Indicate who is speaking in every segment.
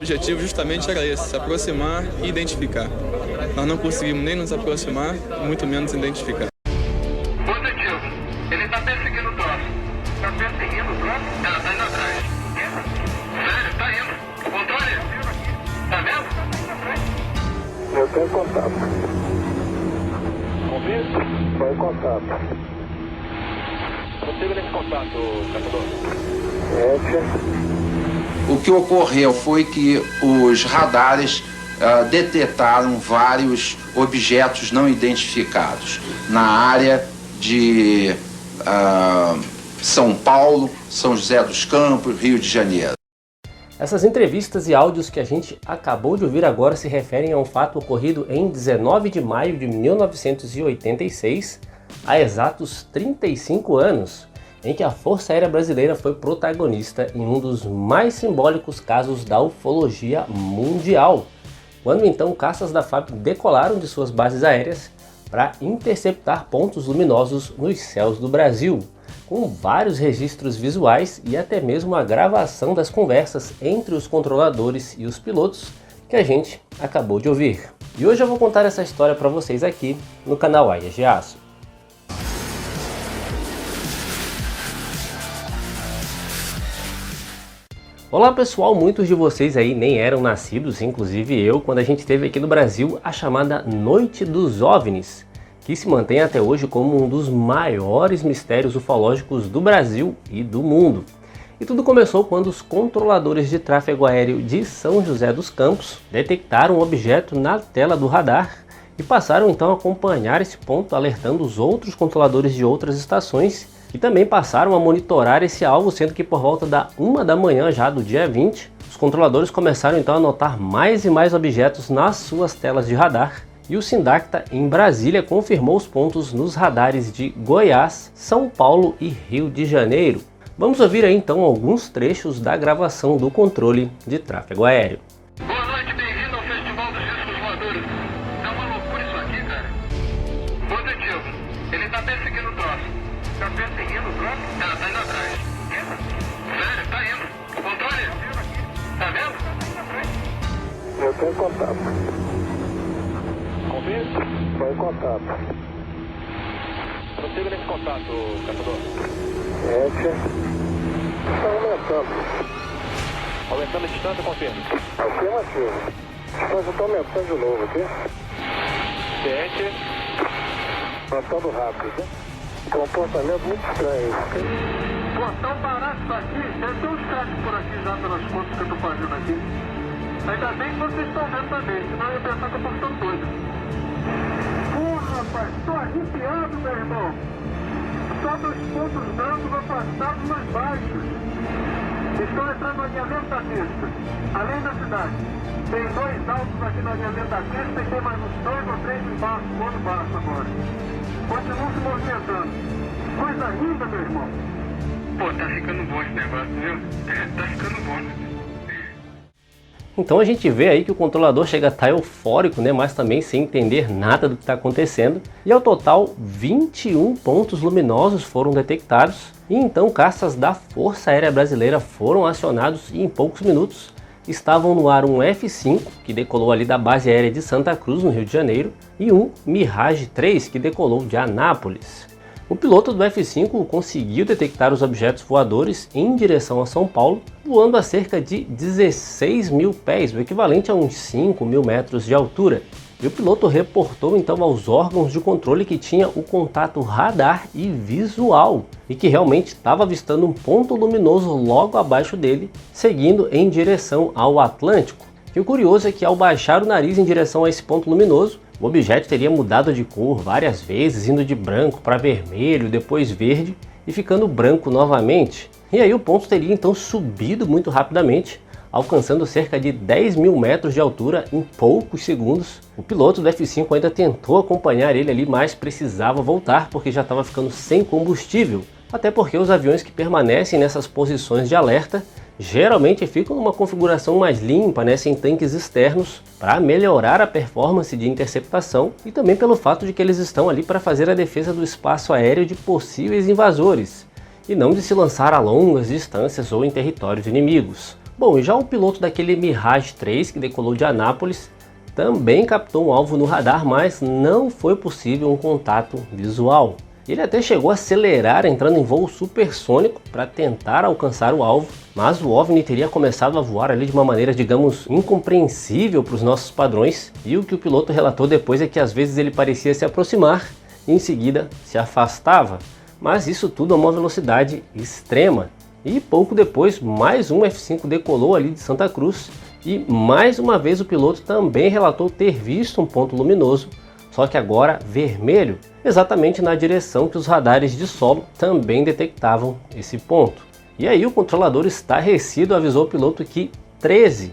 Speaker 1: O objetivo justamente era esse, se aproximar e identificar. Nós não conseguimos nem nos aproximar, muito menos identificar.
Speaker 2: Positivo. Ele tá perseguindo o próximo. Tá perseguindo o próximo? Ela tá indo atrás. Sério, tá indo. O controle? Tá vendo?
Speaker 3: Eu tenho contato.
Speaker 2: Ouvindo?
Speaker 3: Foi contato.
Speaker 2: Consigo nesse contato, caçador.
Speaker 3: Ete.
Speaker 4: O que ocorreu foi que os radares detetaram vários objetos não identificados na área de São Paulo, São José dos Campos, Rio de Janeiro.
Speaker 5: Essas entrevistas e áudios que a gente acabou de ouvir agora se referem a um fato ocorrido em 19 de maio de 1986, há exatos 35 anos, em que a Força Aérea Brasileira foi protagonista em um dos mais simbólicos casos da ufologia mundial, quando então caças da FAB decolaram de suas bases aéreas para interceptar pontos luminosos nos céus do Brasil, com vários registros visuais e até mesmo a gravação das conversas entre os controladores e os pilotos que a gente acabou de ouvir. E hoje eu vou contar essa história para vocês aqui no canal Águia de Aço. Olá pessoal, muitos de vocês aí nem eram nascidos, inclusive eu, quando a gente teve aqui no Brasil a chamada Noite dos OVNIs, que se mantém até hoje como um dos maiores mistérios ufológicos do Brasil e do mundo. E tudo começou quando os controladores de tráfego aéreo de São José dos Campos detectaram um objeto na tela do radar e passaram então a acompanhar esse ponto, alertando os outros controladores de outras estações e também passaram a monitorar esse alvo, sendo que por volta da 1 da manhã já do dia 20, os controladores começaram então a notar mais e mais objetos nas suas telas de radar, e o Sindacta em Brasília confirmou os pontos nos radares de Goiás, São Paulo e Rio de Janeiro. Vamos ouvir aí então alguns trechos da gravação do controle de tráfego aéreo.
Speaker 2: Boa noite, bem-vindo ao Festival dos Discos Voadores. Tá uma loucura isso aqui, cara. Positivo. Ele tá perseguindo o próximo. Tá perseguindo o próximo? Ela tá indo atrás. Sério, tá indo. O controle? Tá vendo?
Speaker 3: Eu tenho contato.
Speaker 2: Ouvindo?
Speaker 3: Foi contato.
Speaker 2: Consigo nesse contato, caçador.
Speaker 3: Ete. Está aumentando.
Speaker 2: Aumentando a distância, confirmo.
Speaker 3: Afirmativo. Distância está aumentando de novo aqui.
Speaker 2: 7.
Speaker 3: Aumentando rápido. Comportamento muito estranho.
Speaker 2: Pô, então parar isso aqui, deve ter uns cracks por aqui já pelas contas que eu tô fazendo aqui. Ainda bem que vocês estão vendo também, senão eu ia pensar que eu tô ficando doido. Porra, rapaz, tô arrepiado, meu irmão. Só dos pontos brancos afastados mais baixos. Estão entrando no alinhamento da pista, além da cidade. Tem 2 altos aqui no alinhamento da pista e tem mais uns 2 ou 3 embaixo, do outro baixo agora. Continuam se movimentando. Coisa linda, meu irmão. Pô, tá ficando bom esse negócio, viu? Tá ficando bom.
Speaker 5: Então a gente vê aí que o controlador chega a estar eufórico, né, mas também sem entender nada do que está acontecendo. E ao total, 21 pontos luminosos foram detectados. E então caças da Força Aérea Brasileira foram acionados e em poucos minutos estavam no ar um F-5, que decolou ali da base aérea de Santa Cruz, no Rio de Janeiro, e um Mirage 3, que decolou de Anápolis. O piloto do F-5 conseguiu detectar os objetos voadores em direção a São Paulo, voando a cerca de 16 mil pés, o equivalente a uns 5 mil metros de altura. E o piloto reportou então aos órgãos de controle que tinha o contato radar e visual, e que realmente estava avistando um ponto luminoso logo abaixo dele, seguindo em direção ao Atlântico. E o curioso é que ao baixar o nariz em direção a esse ponto luminoso, o objeto teria mudado de cor várias vezes, indo de branco para vermelho, depois verde e ficando branco novamente. E aí o ponto teria então subido muito rapidamente, alcançando cerca de 10 mil metros de altura em poucos segundos. O piloto do F-5 ainda tentou acompanhar ele ali, mas precisava voltar porque já estava ficando sem combustível. Até porque os aviões que permanecem nessas posições de alerta geralmente ficam numa configuração mais limpa, né, sem tanques externos, para melhorar a performance de interceptação e também pelo fato de que eles estão ali para fazer a defesa do espaço aéreo de possíveis invasores e não de se lançar a longas distâncias ou em territórios inimigos. Bom, e já o piloto daquele Mirage 3 que decolou de Anápolis também captou um alvo no radar, mas não foi possível um contato visual. Ele até chegou a acelerar entrando em voo supersônico para tentar alcançar o alvo, mas o OVNI teria começado a voar ali de uma maneira, digamos, incompreensível para os nossos padrões, e o que o piloto relatou depois é que às vezes ele parecia se aproximar e em seguida se afastava, mas isso tudo a uma velocidade extrema. E pouco depois, mais um F-5 decolou ali de Santa Cruz e mais uma vez o piloto também relatou ter visto um ponto luminoso, só que agora vermelho, exatamente na direção que os radares de solo também detectavam esse ponto. E aí o controlador estarrecido avisou o piloto que 13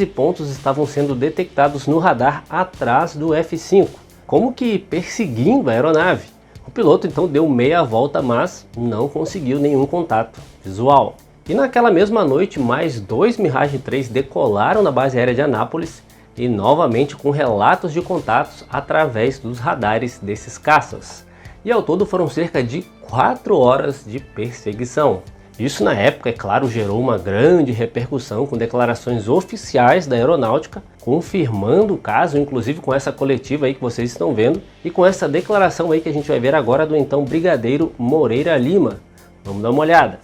Speaker 5: pontos estavam sendo detectados no radar atrás do F-5, como que perseguindo a aeronave. O piloto então deu meia volta, mas não conseguiu nenhum contato visual. E naquela mesma noite, mais 2 Mirage 3 decolaram na base aérea de Anápolis e novamente com relatos de contatos através dos radares desses caças. E ao todo foram cerca de 4 horas de perseguição. Isso na época, é claro, gerou uma grande repercussão com declarações oficiais da aeronáutica, confirmando o caso, inclusive com essa coletiva aí que vocês estão vendo, e com essa declaração aí que a gente vai ver agora do então Brigadeiro Moreira Lima. Vamos dar uma olhada.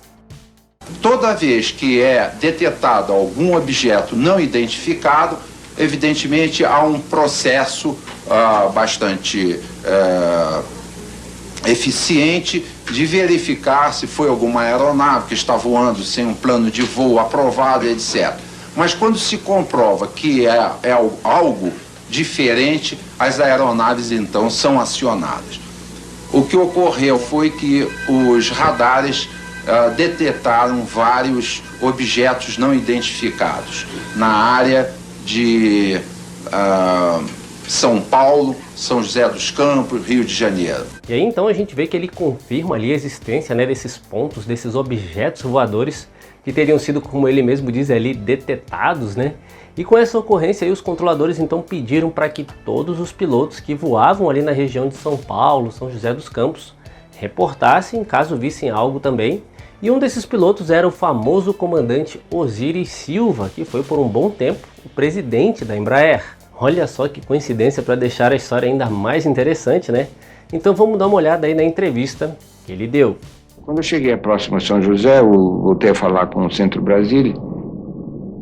Speaker 4: Toda vez que é detectado algum objeto não identificado, evidentemente há um processo bastante eficiente de verificar se foi alguma aeronave que está voando sem um plano de voo aprovado, etc. Mas quando se comprova que é algo diferente, as aeronaves então são acionadas. O que ocorreu foi que os radares detectaram vários objetos não identificados na área de São Paulo, São José dos Campos, Rio de Janeiro.
Speaker 5: E aí então a gente vê que ele confirma ali a existência, né, desses pontos, desses objetos voadores que teriam sido, como ele mesmo diz ali, detectados, né? E com essa ocorrência aí os controladores então pediram para que todos os pilotos que voavam ali na região de São Paulo, São José dos Campos, reportassem caso vissem algo também. E um desses pilotos era o famoso comandante Osiris Silva, que foi por um bom tempo o presidente da Embraer. Olha só que coincidência para deixar a história ainda mais interessante, né? Então vamos dar uma olhada aí na entrevista que ele deu.
Speaker 6: Quando eu cheguei próximo a São José, eu voltei a falar com o Centro Brasília,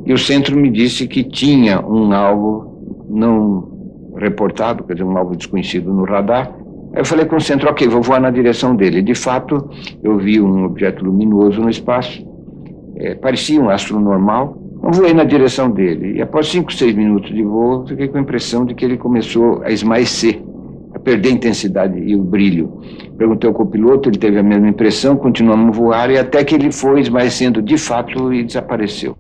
Speaker 6: e o Centro me disse que tinha um alvo não reportado, quer dizer, um alvo desconhecido no radar. Aí eu falei com o Centro, ok, vou voar na direção dele. De fato, eu vi um objeto luminoso no espaço, parecia um astro normal. Eu voei na direção dele e após 5, 6 minutos de voo, fiquei com a impressão de que ele começou a esmaecer, a perder a intensidade e o brilho. Perguntei ao copiloto, ele teve a mesma impressão, continuamos a voar e até que ele foi esmaecendo de fato e desapareceu.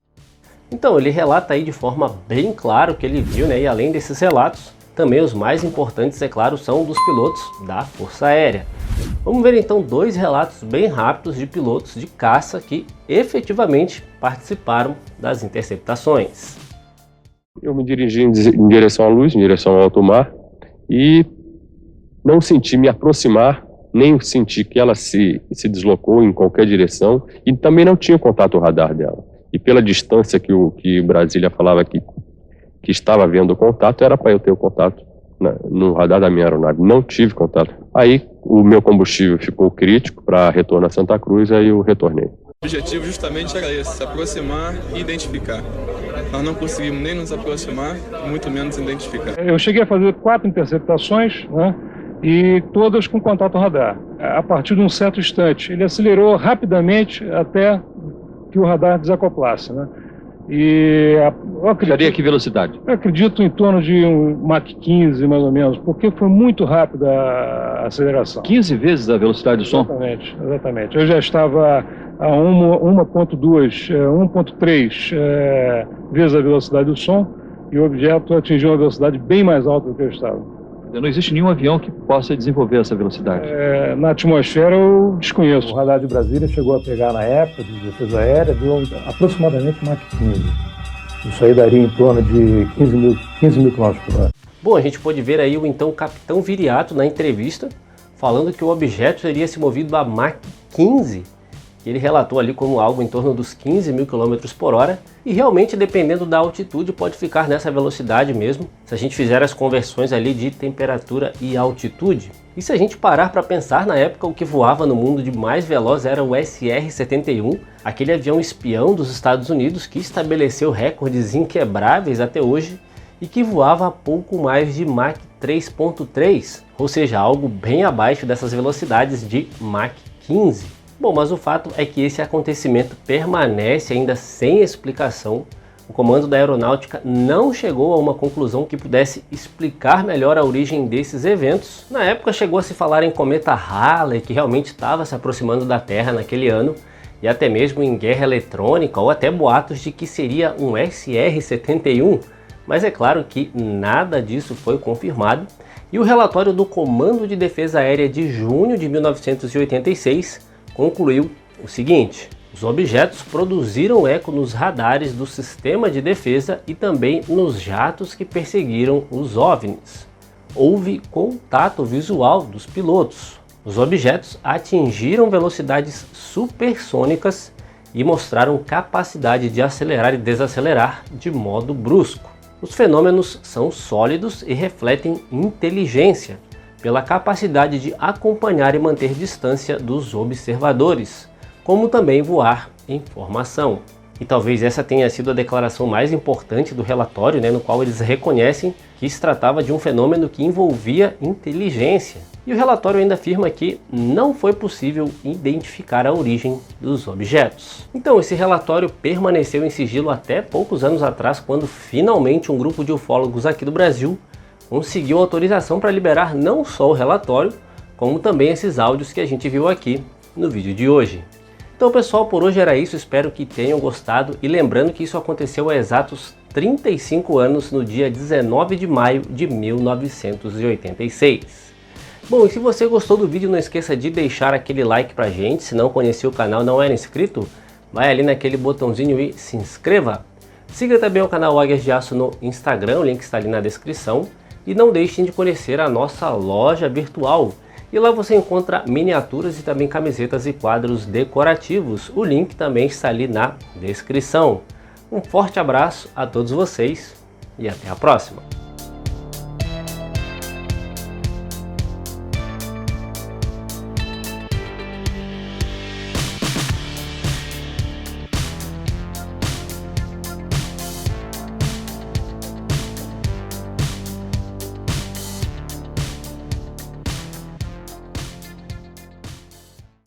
Speaker 5: Então ele relata aí de forma bem clara o que ele viu, né? E além desses relatos, também os mais importantes, é claro, são dos pilotos da Força Aérea. Vamos ver então 2 relatos bem rápidos de pilotos de caça que efetivamente participaram das interceptações.
Speaker 7: Eu me dirigi em direção à luz, em direção ao alto mar, e não senti me aproximar, nem senti que ela se deslocou em qualquer direção, e também não tinha contato radar dela. E pela distância que Brasília falava que estava havendo o contato, era para eu ter o contato no radar da minha aeronave. Não tive contato. Aí o meu combustível ficou crítico para retorno a Santa Cruz, aí eu retornei.
Speaker 1: O objetivo justamente era esse, se aproximar e identificar. Nós não conseguimos nem nos aproximar, muito menos identificar.
Speaker 2: Eu cheguei a fazer 4 interceptações, né, e todas com contato radar. A partir de um certo instante, ele acelerou rapidamente até que o radar desacoplasse, né? E eu acredito,
Speaker 7: que velocidade?
Speaker 2: Eu acredito em torno de um Mach 15, mais ou menos, porque foi muito rápida a aceleração.
Speaker 7: 15 vezes a velocidade do som?
Speaker 2: Exatamente. Eu já estava a 1.2, 1.3 vezes a velocidade do som, e o objeto atingiu uma velocidade bem mais alta do que eu estava.
Speaker 7: Não existe nenhum avião que possa desenvolver essa velocidade?
Speaker 2: Na atmosfera eu desconheço.
Speaker 8: O radar de Brasília chegou a pegar na época de defesa aérea, deu aproximadamente Mach 15. Isso aí daria em torno de 15 mil km por hora.
Speaker 5: Bom, a gente pôde ver aí o então capitão Viriato na entrevista, falando que o objeto teria se movido a Mach 15. que ele relatou ali como algo em torno dos 15.000 km por hora, e realmente dependendo da altitude pode ficar nessa velocidade mesmo, se a gente fizer as conversões ali de temperatura e altitude. E se a gente parar para pensar, na época o que voava no mundo de mais veloz era o SR-71, aquele avião espião dos Estados Unidos que estabeleceu recordes inquebráveis até hoje e que voava a pouco mais de Mach 3.3, ou seja, algo bem abaixo dessas velocidades de Mach 15. Bom, mas o fato é que esse acontecimento permanece ainda sem explicação. O comando da aeronáutica não chegou a uma conclusão que pudesse explicar melhor a origem desses eventos. Na época chegou a se falar em cometa Halley, que realmente estava se aproximando da Terra naquele ano, e até mesmo em guerra eletrônica, ou até boatos de que seria um SR-71, mas é claro que nada disso foi confirmado. E o relatório do Comando de Defesa Aérea de junho de 1986 concluiu o seguinte: os objetos produziram eco nos radares do sistema de defesa e também nos jatos que perseguiram os OVNIs. Houve contato visual dos pilotos. Os objetos atingiram velocidades supersônicas e mostraram capacidade de acelerar e desacelerar de modo brusco. Os fenômenos são sólidos e refletem inteligência, pela capacidade de acompanhar e manter distância dos observadores, como também voar em formação. E talvez essa tenha sido a declaração mais importante do relatório, no qual eles reconhecem que se tratava de um fenômeno que envolvia inteligência. E o relatório ainda afirma que não foi possível identificar a origem dos objetos. Então esse relatório permaneceu em sigilo até poucos anos atrás, quando finalmente um grupo de ufólogos aqui do Brasil conseguiu autorização para liberar não só o relatório, como também esses áudios que a gente viu aqui no vídeo de hoje. Então pessoal, por hoje era isso, espero que tenham gostado, e lembrando que isso aconteceu há exatos 35 anos, no dia 19 de maio de 1986. Bom, e se você gostou do vídeo, não esqueça de deixar aquele like pra gente. Se não conhecia o canal, não era inscrito, vai ali naquele botãozinho e se inscreva. Siga também o canal Águias de Aço no Instagram, o link está ali na descrição. E não deixem de conhecer a nossa loja virtual. E lá você encontra miniaturas e também camisetas e quadros decorativos. O link também está ali na descrição. Um forte abraço a todos vocês e até a próxima!